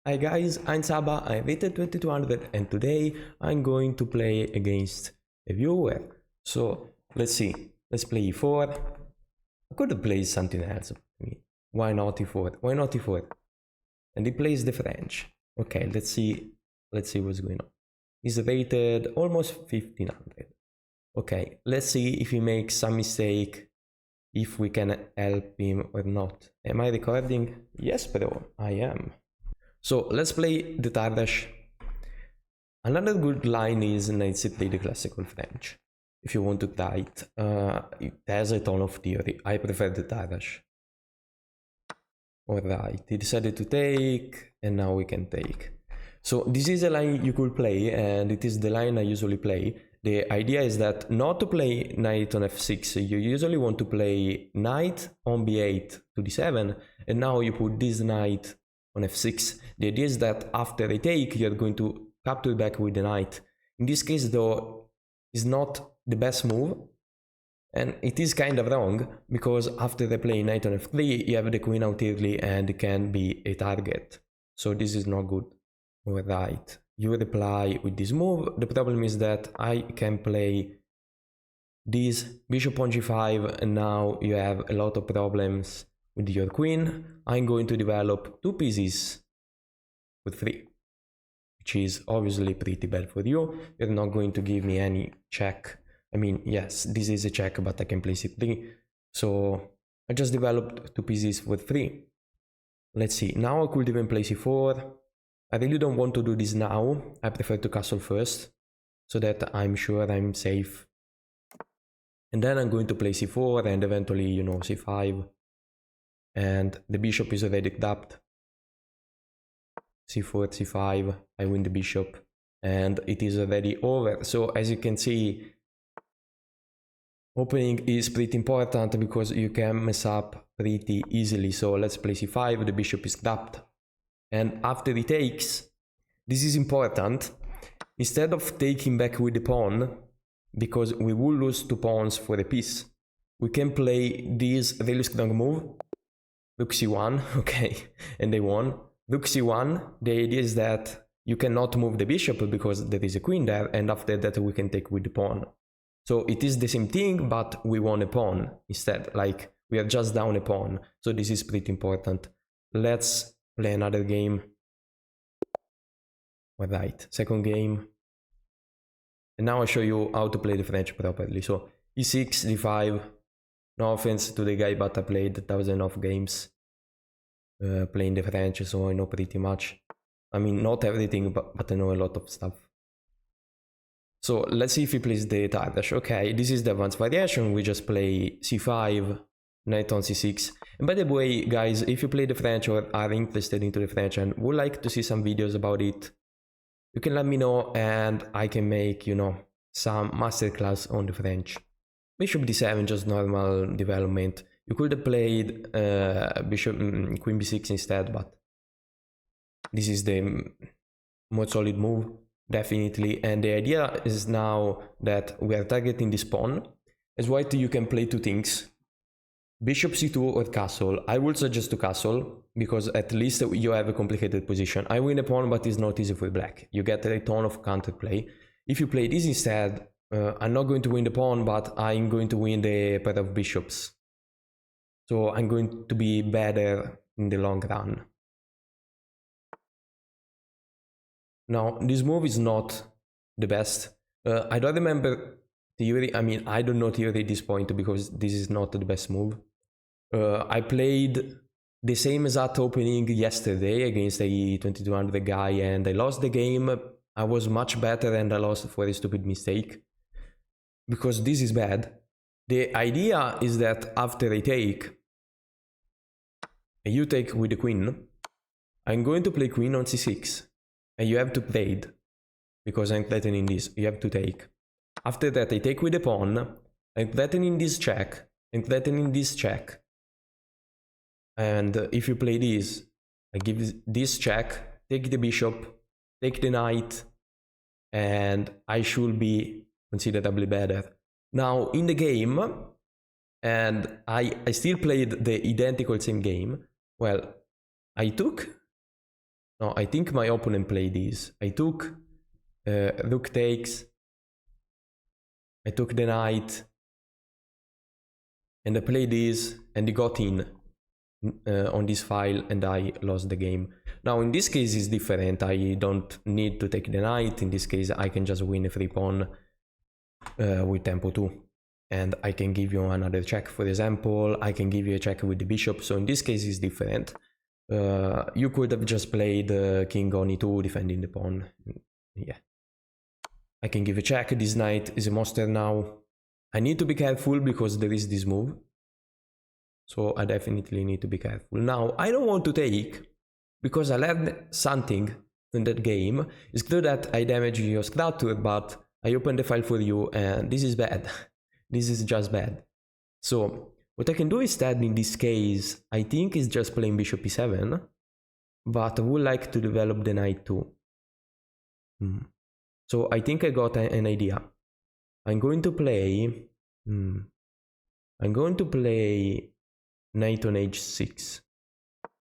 Hi guys, I'm Saba, I'm rated 2200 and today I'm going to play against a viewer. So let's see, let's play e4. I could have played something else. Why not e4? Why not e4? And he plays the French. Okay, let's see what's going on. He's rated almost 1500. Okay, let's see if he makes some mistake, if we can help him or not. Am I recording? Yes, bro, I am. So let's play the Tarrasch. Another good line is knight c3 the classical French. If you want to try it, it has a ton of theory. I prefer the Tarrasch. Alright, he decided to take, and now we can take. So this is a line you could play, and it is the line I usually play. The idea is that not to play knight on f6, you usually want to play knight on b8 to d7, and now you put this knight on f6. The idea is that after a take, you're going to capture back with the knight. In this case, though, is not the best move, and it is kind of wrong, because after they play knight on f3, you have the queen out early and it can be a target. So this is not good. Alright, you reply with this move. The problem is that I can play this bishop on g5, and now you have a lot of problems with your queen. I'm going to develop two pieces with 3, which is obviously pretty bad for you. You're not going to give me any check. I mean, yes, this is a check, but I can play c3. So I just developed two pieces with 3. Let's see, now I could even play c4. I really don't want to do this now. I prefer to castle first, so that I'm sure I'm safe. And then I'm going to play c4 and eventually, you know, c5. And the bishop is already tapped. c4, c5, I win the bishop. And it is already over. So as you can see, opening is pretty important because you can mess up pretty easily. So let's play c5, the bishop is tapped. And after he takes, this is important, instead of taking back with the pawn, because we will lose 2 pawns for a piece, we can play this really strong move, rook c1, okay, and they won. Rook c1, the idea is that you cannot move the bishop because there is a queen there, and after that we can take with the pawn. So it is the same thing, but we won a pawn instead, like we are just down a pawn, so this is pretty important. Let's play another game. Alright, second game. And now I show you how to play the French properly. So e6, d5. No offense to the guy, but I played thousands of games playing the French, so I know pretty much. I mean, not everything, but I know a lot of stuff. So let's see if he plays the Tarrasch. Okay, this is the advanced variation. We just play c5, knight on c6. And by the way, guys, if you play the French or are interested into the French and would like to see some videos about it, you can let me know and I can make, you know, some masterclass on the French. Bishop d7, just normal development. You could have played queen b6 instead, but this is the more solid move, definitely. And the idea is now that we are targeting this pawn. As white, you can play two things. Bishop c2 or castle. I would suggest to castle, because at least you have a complicated position. I win a pawn, but it's not easy for black. You get a ton of counterplay. If you play this instead, I'm not going to win the pawn, but I'm going to win the pair of bishops. So I'm going to be better in the long run. Now, this move is not the best. I don't remember theory. I mean, I don't know theory at this point because this is not the best move. I played the same exact opening yesterday against a 2200 guy and I lost the game. I was much better and I lost for a stupid mistake. Because this is bad. The idea is that after I take, and you take with the queen, I'm going to play queen on c6. And you have to play it, because I'm threatening this, you have to take. After that I take with the pawn, I'm threatening this check, I'm threatening this check. And if you play this, I give this check, take the bishop, take the knight, and I should be considerably better. Now in the game, and I still played the identical same game, well, I took No, I think my opponent played this. I took rook takes. I took the knight. And I played this, and he got in on this file, and I lost the game. Now, in this case, it's different. I don't need to take the knight. In this case, I can just win a free pawn with tempo 2. And I can give you another check, for example. I can give you a check with the bishop. So in this case, it's different. You could have just played king on e2, defending the pawn. Yeah. I can give a check. This knight is a monster now. I need to be careful because there is this move. So I definitely need to be careful. Now, I don't want to take, because I learned something in that game. It's good that I damage your structure, but I open the file for you, and this is bad. This is just bad. So what I can do instead in this case, I think, is just playing bishop e7, but I would like to develop the knight too. So I think I got an idea. I'm going to play knight on h6.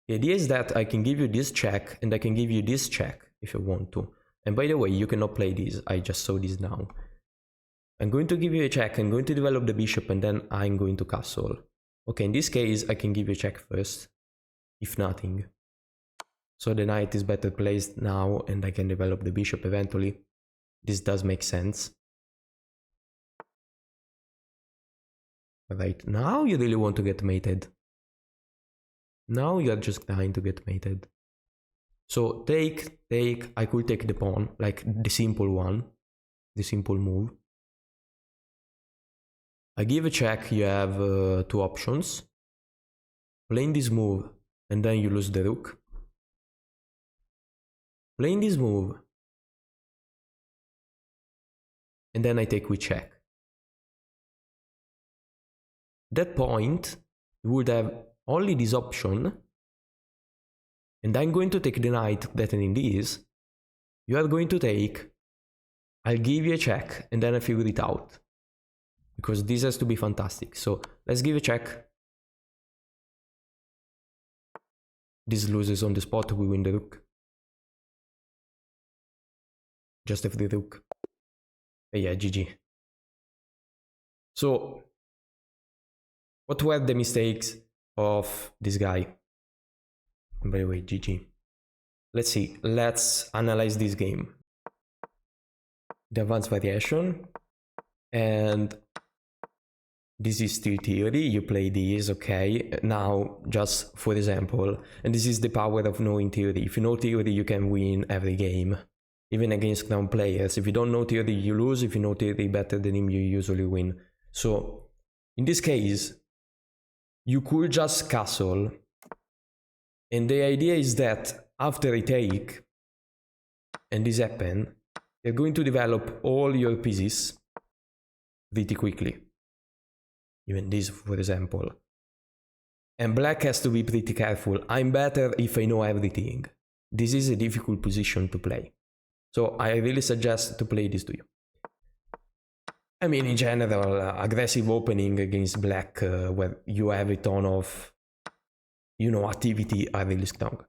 The idea is that I can give you this check, and I can give you this check if I want to. And by the way, you cannot play this. I just saw this now. I'm going to give you a check. I'm going to develop the bishop, and then I'm going to castle. Okay, in this case, I can give you a check first, if nothing. So the knight is better placed now, and I can develop the bishop eventually. This does make sense. Right, now you really want to get mated. Now you are just trying to get mated. So take, I could take the pawn, like the simple one, the simple move. I give a check, you have 2 options. Playing this move, and then you lose the rook. Playing this move, and then I take with check. At that point, you would have only this option, and I'm going to take the knight, threatening this. You are going to take, I'll give you a check, and then I figure it out. Because this has to be fantastic. So let's give a check. This loses on the spot, we win the rook. Just have the rook. Yeah, GG. So, what were the mistakes of this guy? By the way, GG. Let's see, let's analyze this game. The advanced variation, and this is still theory, you play this, okay. Now, just for example, and this is the power of knowing theory. If you know theory, you can win every game, even against known players. If you don't know theory, you lose. If you know theory better than him, you usually win. So, in this case, you could just castle, and the idea is that after a take, and this happens, you're going to develop all your pieces pretty quickly. Even this, for example. And black has to be pretty careful. I'm better if I know everything. This is a difficult position to play. So I really suggest to play this to you. I mean, in general, aggressive opening against black, where you have a ton of, activity, are really strong.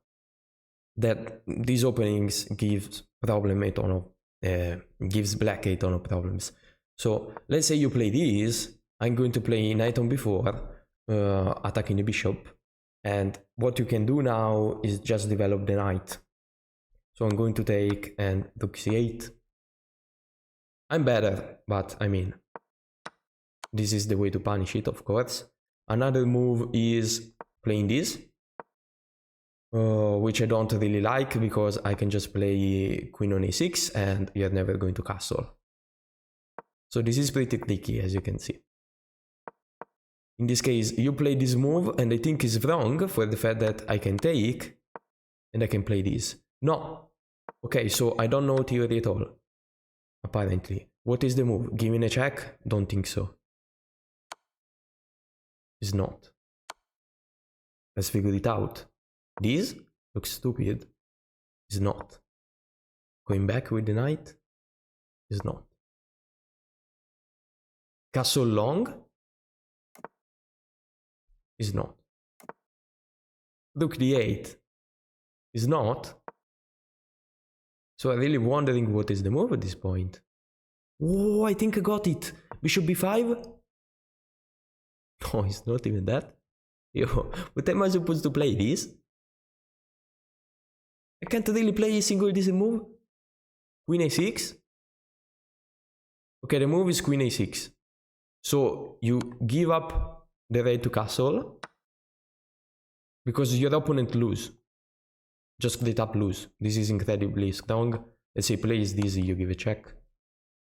That these openings gives gives black a ton of problems. So let's say you play this. I'm going to play knight on b4, attacking the bishop. And what you can do now is just develop the knight. So I'm going to take and rook c8. I'm better, but I mean, this is the way to punish it, of course. Another move is playing this, which I don't really like, because I can just play queen on a6 and you're never going to castle. So this is pretty tricky, as you can see. In this case, you play this move, and I think it's wrong for the fact that I can take, and I can play this. No. Okay, so I don't know theory at all, apparently. What is the move? Giving a check? Don't think so. It's not. Let's figure it out. This looks stupid. It's not. Going back with the knight? It's not. Castle long? Is not. Rook d8 is not. So I'm really wondering what is the move at this point. Oh, I think I got it. Bishop b5? No, it's not even that. Yo, what am I supposed to play this? I can't really play a single decent move. Queen a6? Okay, the move is queen a6. So you give up the right to castle because your opponent lose. Just straight up lose. This is incredibly strong. Let's say plays this, you give a check.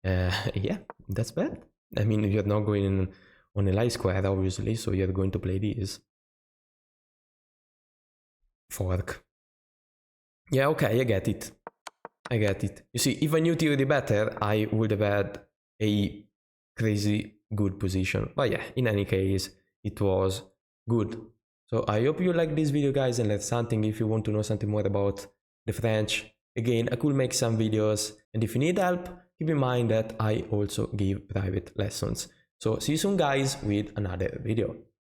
Yeah, that's bad. I mean, you're not going on a light square, obviously, so you're going to play this. Fork. Yeah, okay, I get it. I get it. You see, if I knew theory better, I would have had a crazy good position. But yeah, in any case, it was good. So I hope you like this video, guys, and that's something. If you want to know something more about the French, again, I could make some videos, and if you need help, keep in mind that I also give private lessons. So see you soon, guys, with another video.